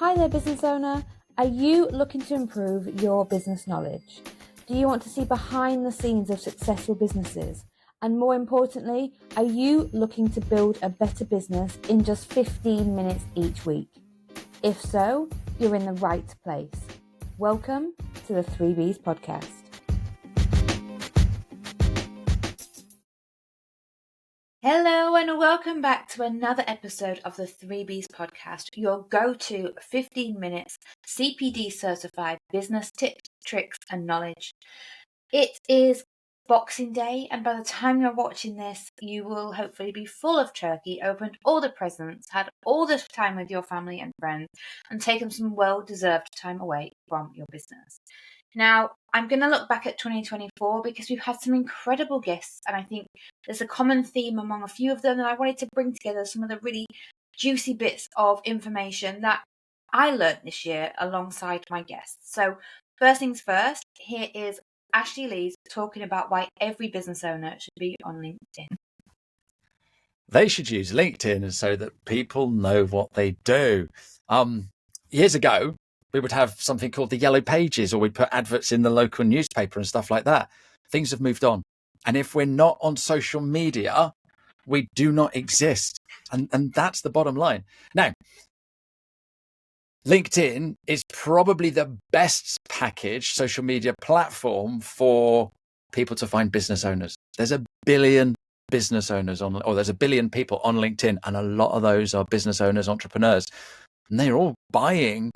Hi there, business owner. Are you looking to improve your business knowledge? Do you want to see behind the scenes of successful businesses? And more importantly, are you looking to build a better business in just 15 minutes each week? If so, you're in the right place. Welcome to the 3B's podcast. Hello and welcome back to another episode of the 3B's podcast, your go-to 15 minutes CPD certified business tips, tricks and knowledge. It is Boxing Day, and by the time you're watching this, you will hopefully be full of turkey, opened all the presents, had all the time with your family and friends, and taken some well-deserved time away from your business. Now, I'm going to look back at 2024 because we've had some incredible guests, and I think there's a common theme among a few of them, and I wanted to bring together some of the really juicy bits of information that I learned this year alongside my guests. So first things first, here is Ashley Leeds talking about why every business owner should be on LinkedIn. They should use LinkedIn so that people know what they do. Years ago, we would have something called the yellow pages, or we'd put adverts in the local newspaper and stuff like that. Things have moved on. And if we're not on social media, we do not exist. And that's the bottom line. Now, LinkedIn is probably the best packaged social media platform for people to find business owners. There's a billion business owners there's a billion people on LinkedIn, and a lot of those are business owners, entrepreneurs, and they're all buying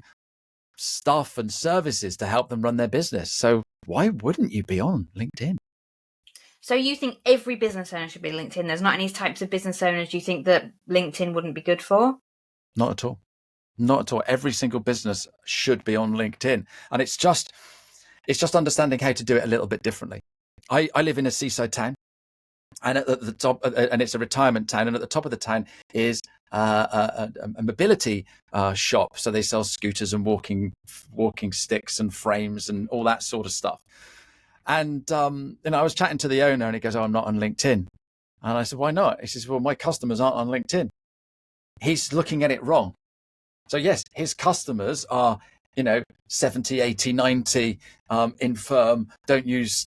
stuff and services to help them run their business. So why wouldn't you be on LinkedIn? So you think every business owner should be LinkedIn? There's not any types of business owners you think that LinkedIn wouldn't be good for? Not at all. Not at all. Every single business should be on LinkedIn. And it's just understanding how to do it a little bit differently. I live in a seaside town, and at the top, and it's a retirement town, and at the top of the town is a mobility shop. So they sell scooters and walking sticks and frames and all that sort of stuff. And I was chatting to the owner, and he goes, "Oh, I'm not on LinkedIn." And I said, "Why not?" He says, "Well, my customers aren't on LinkedIn." He's looking at it wrong. So yes, his customers are, 70, 80, 90, infirm, don't use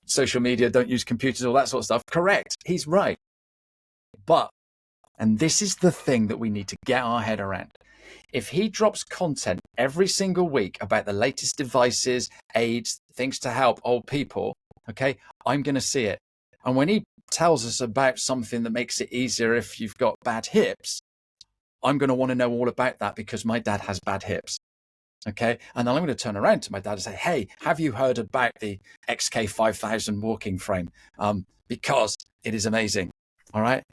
social media, don't use computers, all that sort of stuff. Correct. He's right. But, and this is the thing that we need to get our head around. If he drops content every single week about the latest devices, aids, things to help old people, okay, I'm going to see it. And when he tells us about something that makes it easier if you've got bad hips, I'm going to want to know all about that because my dad has bad hips. Okay. And then I'm going to turn around to my dad and say, "Hey, have you heard about the XK5000 walking frame? Because it is amazing." All right.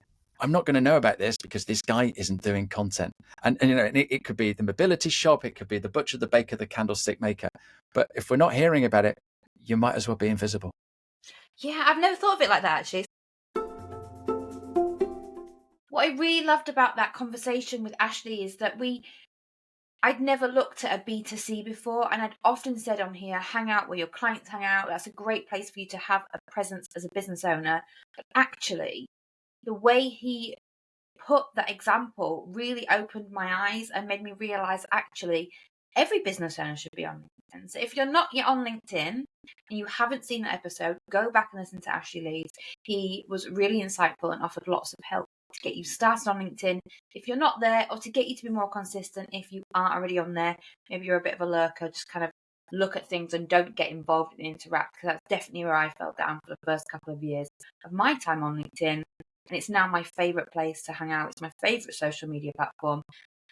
I'm not going to know about this because this guy isn't doing content. And it could be the mobility shop. It could be the butcher, the baker, the candlestick maker. But if we're not hearing about it, you might as well be invisible. Yeah, I've never thought of it like that, actually. What I really loved about that conversation with Ashley is that I'd never looked at a B2C before, and I'd often said on here, hang out where your clients hang out. That's a great place for you to have a presence as a business owner. But actually, the way he put that example really opened my eyes and made me realize actually every business owner should be on LinkedIn. So if you're not yet on LinkedIn and you haven't seen that episode, go back and listen to Ashley Leeds. He was really insightful and offered lots of help to get you started on LinkedIn if you're not there, or to get you to be more consistent if you aren't already on there. Maybe you're a bit of a lurker, just kind of look at things and don't get involved and interact, because that's definitely where I fell down for the first couple of years of my time on LinkedIn. And it's now my favourite place to hang out. It's my favourite social media platform.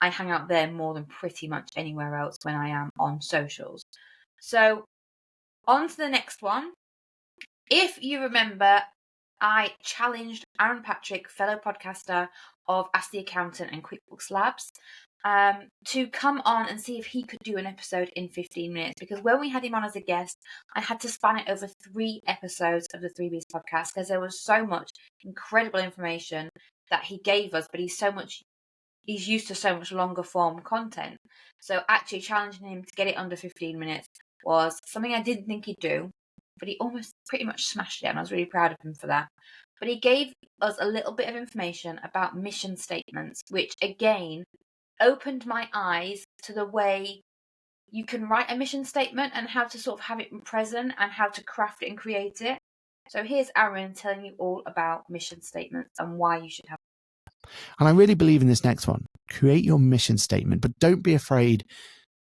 I hang out there more than pretty much anywhere else when I am on socials. So on to the next one. If you remember, I challenged Aaron Patrick, fellow podcaster of Ask the Accountant and QuickBooks Labs, to come on and see if he could do an episode in 15 minutes. Because when we had him on as a guest, I had to span it over 3 episodes of the 3B's podcast because there was so much incredible information that he gave us, but he's used to so much longer form content. So actually challenging him to get it under 15 minutes was something I didn't think he'd do, but he almost pretty much smashed it, and I was really proud of him for that. But he gave us a little bit of information about mission statements, which again opened my eyes to the way you can write a mission statement and how to sort of have it present and how to craft it and create it. So here's Aaron telling you all about mission statements and why you should have them. And I really believe in this next one. Create your mission statement, but don't be afraid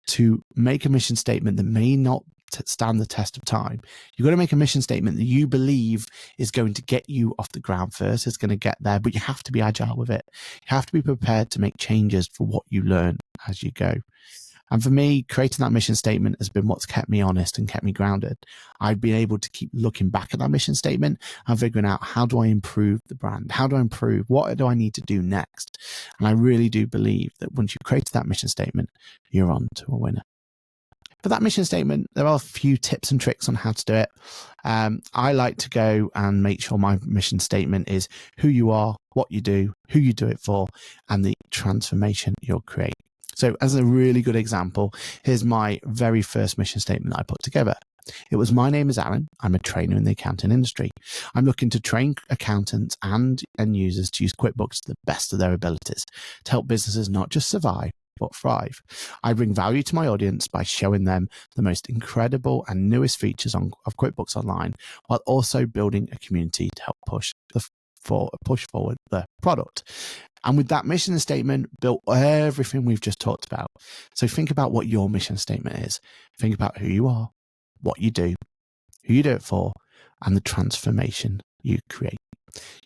to make a mission statement that may not stand the test of time. You've got to make a mission statement that you believe is going to get you off the ground first. It's going to get there, but you have to be agile with it. You have to be prepared to make changes for what you learn as you go. And for me, creating that mission statement has been what's kept me honest and kept me grounded. I've been able to keep looking back at that mission statement and figuring out, how do I improve the brand? How do I improve? What do I need to do next? And I really do believe that once you've created that mission statement, you're on to a winner. For that mission statement, there are a few tips and tricks on how to do it. I like to go and make sure my mission statement is who you are, what you do, who you do it for, and the transformation you'll create. So as a really good example, here's my very first mission statement that I put together. It was, my name is Aaron. I'm a trainer in the accounting industry. I'm looking to train accountants and end users to use QuickBooks to the best of their abilities to help businesses not just survive, but thrive. I bring value to my audience by showing them the most incredible and newest features of QuickBooks Online, while also building a community to help push forward the product. And with that mission statement, built everything we've just talked about. So think about what your mission statement is. Think about who you are, what you do, who you do it for, and the transformation you create.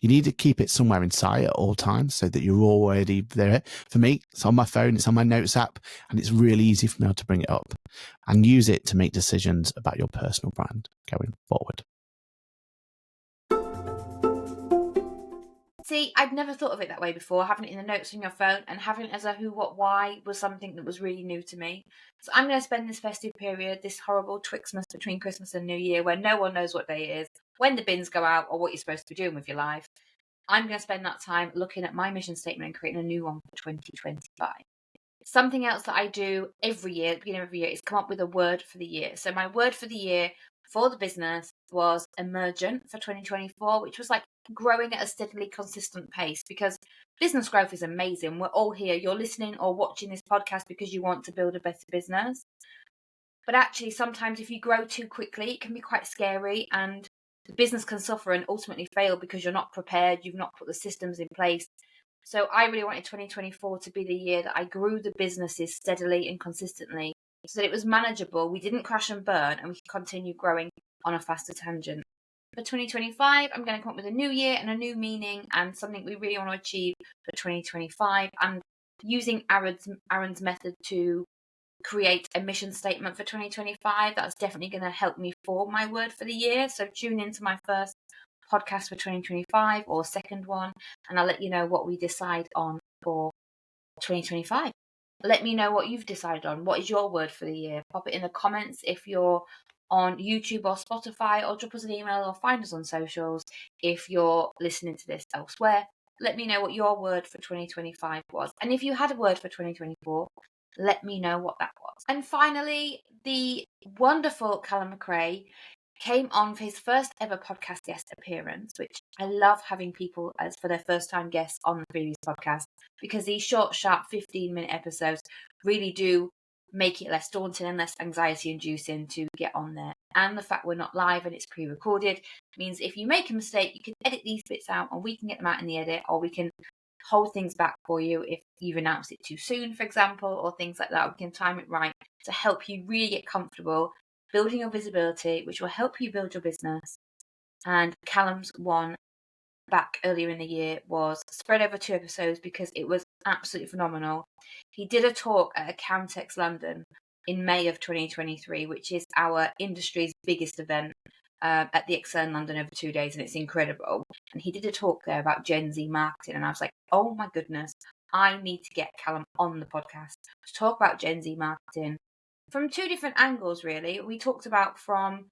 You need to keep it somewhere in sight at all times so that you're already there. For me, it's on my phone, it's on my notes app, and it's really easy for me to bring it up and use it to make decisions about your personal brand going forward. See, I'd never thought of it that way before. Having it in the notes on your phone and having it as a who, what, why was something that was really new to me. So I'm going to spend this festive period, this horrible Twixmas between Christmas and New Year, where no one knows what day it is, when the bins go out, or what you're supposed to be doing with your life. I'm going to spend that time looking at my mission statement and creating a new one for 2025. Something else that I do every year, at the beginning of every year, is come up with a word for the year. So my word for the year for the business was emergent for 2024, which was like growing at a steadily consistent pace, because business growth is amazing. We're all here. You're listening or watching this podcast because you want to build a better business. But actually, sometimes if you grow too quickly, it can be quite scary, and the business can suffer and ultimately fail because you're not prepared. You've not put the systems in place. So I really wanted 2024 to be the year that I grew the businesses steadily and consistently so that it was manageable, we didn't crash and burn, and we could continue growing on a faster tangent. For 2025, I'm going to come up with a new year and a new meaning and something we really want to achieve for 2025. And using Aaron's method to create a mission statement for 2025, that's definitely going to help me form my word for the year. So tune into my first podcast for 2025 or second one, and I'll let you know what we decide on for 2025. Let me know what you've decided on. What is your word for the year? Pop it in the comments if you're on YouTube or Spotify, or drop us an email or find us on socials if you're listening to this elsewhere. Let me know what your word for 2025 was. And if you had a word for 2024, let me know what that was. And finally, the wonderful Callum Macrae came on for his first ever podcast guest appearance, which I love having people as for their first time guests on the previous podcast, because these short, sharp 15-minute episodes really do make it less daunting and less anxiety inducing to get on there. And the fact we're not live and it's pre-recorded means if you make a mistake, you can edit these bits out and we can get them out in the edit, or we can hold things back for you if you've announced it too soon, for example, or things like that. We can time it right to help you really get comfortable building your visibility, which will help you build your business. And Callum's one back earlier in the year was spread over 2 episodes because it was absolutely phenomenal. He did a talk at Accountex London in May of 2023, which is our industry's biggest event at the Excel in London over 2 days, and it's incredible. And he did a talk there about Gen Z marketing, and I was like, oh my goodness, I need to get Callum on the podcast to talk about Gen Z marketing from 2 different angles, really. We talked about from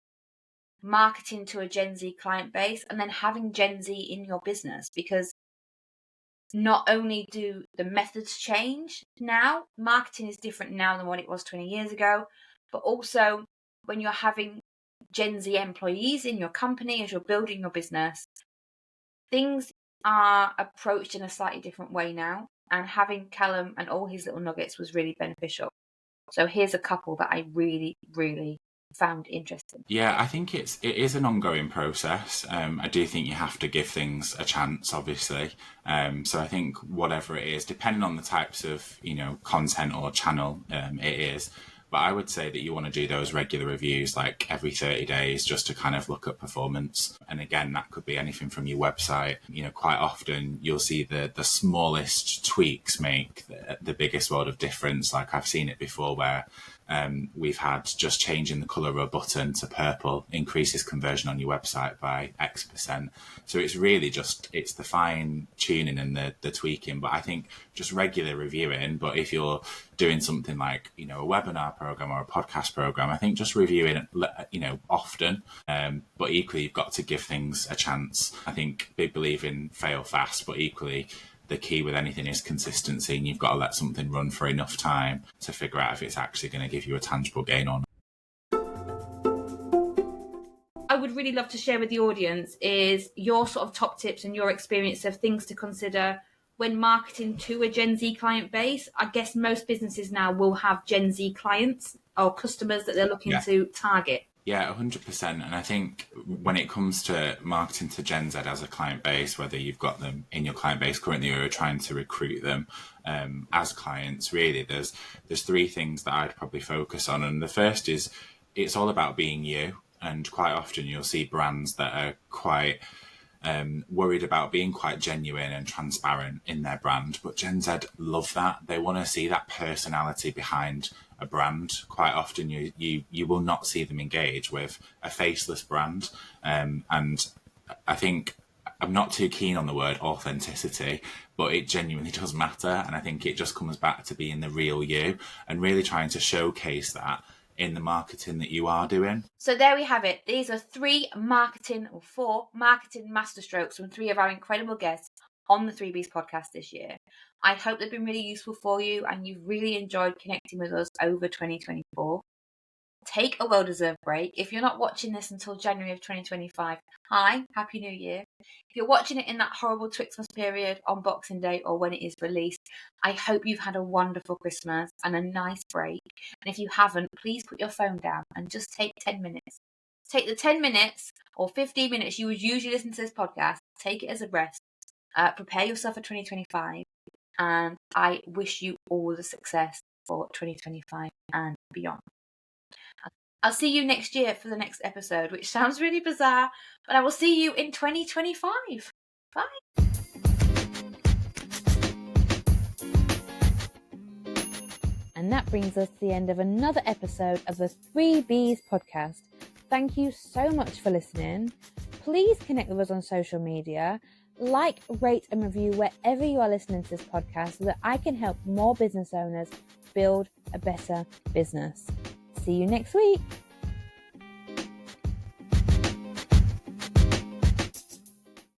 marketing to a Gen Z client base and then having Gen Z in your business, because not only do the methods change now, marketing is different now than what it was 20 years ago, but also when you're having Gen Z employees in your company as you're building your business, things are approached in a slightly different way now. and having Callum and all his little nuggets was really beneficial. So here's a couple that I really, really found interesting. Yeah, I think it is an ongoing process. I do think you have to give things a chance, obviously. So I think whatever it is, depending on the types of, content or channel it is, but I would say that you want to do those regular reviews like every 30 days just to kind of look at performance. And again, that could be anything from your website. Quite often you'll see the smallest tweaks make the biggest world of difference. Like I've seen it before where we've had just changing the colour of a button to purple increases conversion on your website by X%. So it's really it's the fine tuning and the tweaking. But I think just regular reviewing. But if you're doing something like, a webinar program or a podcast program, I think just reviewing it, often. But equally, you've got to give things a chance. I think big believe in fail fast, but equally, the key with anything is consistency, and you've got to let something run for enough time to figure out if it's actually going to give you a tangible gain or not. I would really love to share with the audience is your sort of top tips and your experience of things to consider when marketing to a Gen Z client base. I guess most businesses now will have Gen Z clients or customers that they're looking to target. Yeah, 100%. And I think when it comes to marketing to Gen Z as a client base, whether you've got them in your client base currently or you're trying to recruit them as clients, really, there's three things that I'd probably focus on. And the first is it's all about being you. And quite often you'll see brands that are quite worried about being quite genuine and transparent in their brand. But Gen Z love that. They want to see that personality behind a brand. Quite often you will not see them engage with a faceless brand. And I think I'm not too keen on the word authenticity, but it genuinely does matter. And I think it just comes back to being the real you and really trying to showcase that in the marketing that you are doing. So there we have it. These are four marketing masterstrokes from three of our incredible guests on the 3Bs podcast this year. I hope they've been really useful for you and you've really enjoyed connecting with us over 2024. Take a well-deserved break. If you're not watching this until January of 2025, hi, Happy New Year. If you're watching it in that horrible Twixmas period on Boxing Day or when it is released, I hope you've had a wonderful Christmas and a nice break. And if you haven't, please put your phone down and just take 10 minutes. Take the 10 minutes or 15 minutes you would usually listen to this podcast, take it as a rest, prepare yourself for 2025, and I wish you all the success for 2025 and beyond. I'll see you next year for the next episode, which sounds really bizarre, but I will see you in 2025. Bye. And that brings us to the end of another episode of the 3Bs podcast. Thank you so much for listening. Please connect with us on social media. Like, rate and review wherever you are listening to this podcast so that I can help more business owners build a better business. See you next week.